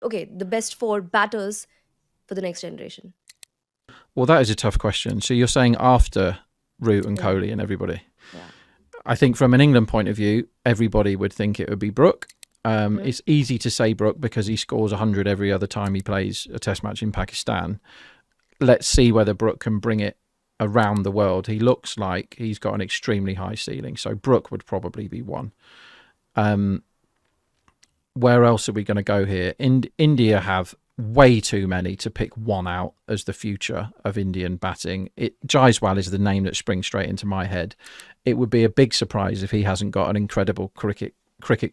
okay, the best 4 batters for the next generation? Well, that is a tough question. So you're saying after Root and Yeah, Kohli and everybody? yeah. I think from an England point of view, everybody would think it would be Brook. Hmm. It's easy to say Brook because he scores 100 every other time he plays a test match in Pakistan. Let's see whether Brook can bring it around the world. He looks like he's got an extremely high ceiling. So Brook would probably be one. Where else are we going to go here? India have way too many to pick one out as the future of Indian batting. Jaiswal is the name that springs straight into my head. It would be a big surprise if he hasn't got an incredible cricket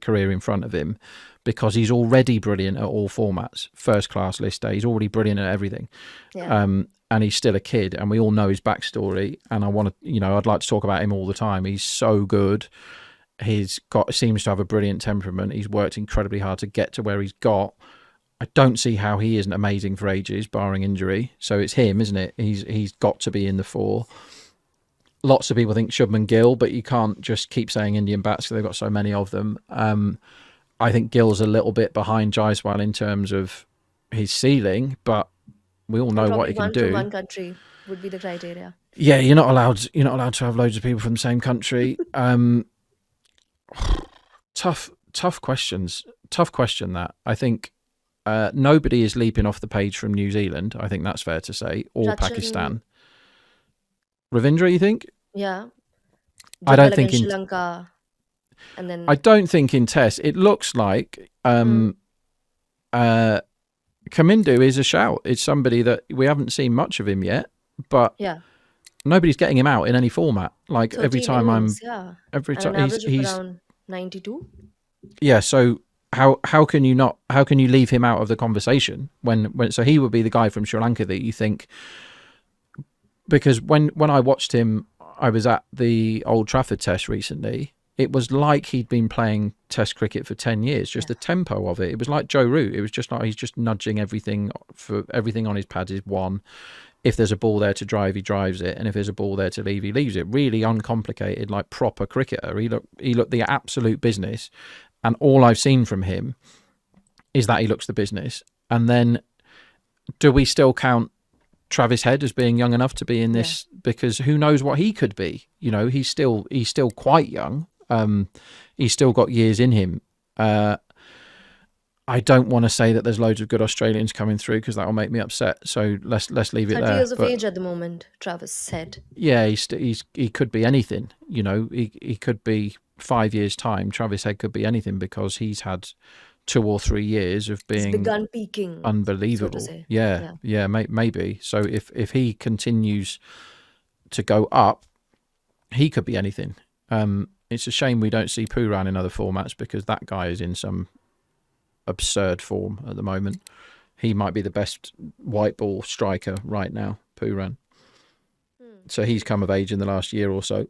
career in front of him, because he's already brilliant at all formats. First class list day, he's already brilliant at everything. Yeah. And he's still a kid, and we all know his backstory. And I'd like to talk about him all the time. He's so good. Seems to have a brilliant temperament. He's worked incredibly hard to get to where he's got. I don't see how he isn't amazing for ages, barring injury. So it's him, isn't it? He's got to be in the 4. Lots of people think Shubman Gill, but you can't just keep saying Indian bats because they've got so many of them. I think Gill's a little bit behind Jaiswal in terms of his ceiling, but we all And know what probably he can one from do. one country would be the criteria. Yeah, you're not allowed. You're not allowed to have loads of people from the same country. Tough questions. Tough question. That I think nobody is leaping off the page from New Zealand. I think that's fair to say, or Rachin, Pakistan. Ravindra, you think? yeah. I Jabal don't think against in. Sri Lanka. And I then, don't think in Test. It looks like hmm, uh, Kamindu is a shout. It's somebody that we haven't seen much of him yet, but yeah, nobody's getting him out in any format. Like 13 innings, yeah. every And an time average of he's around 92. yeah. So how can you not? How can you leave him out of the conversation when? So he would be the guy from Sri Lanka that you think, because when I watched him, I was at the Old Trafford Test recently. It was like he'd been playing Test cricket for 10 years. Just Yeah. the tempo of it. It was like Joe Root. It was just like he's just nudging everything. For everything on his pads is one. If there's a ball there to drive, he drives it, and if there's a ball there to leave, he leaves it. Really uncomplicated, like proper cricketer. He looked the absolute business, and all I've seen from him is that he looks the business. And then, do we still count Travis Head as being young enough to be in Yeah. this? Because who knows what he could be? He's still quite young. He's still got years in him. I don't want to say that there's loads of good Australians coming through because that will make me upset. So let's leave it 30 there. years of But age at the moment, Travis said. yeah, he could be anything. He could be 5 years time. Travis Head could be anything because he's had 2 or 3 years of He's being begun peaking, so to unbelievable. say. Yeah, Yeah. yeah, maybe. So if he continues to go up, he could be anything. It's a shame we don't see Pooran in other formats because that guy is in some absurd form at the moment. He might be the best white ball striker right now, Pooran. Hmm. So he's come of age in the last year or so.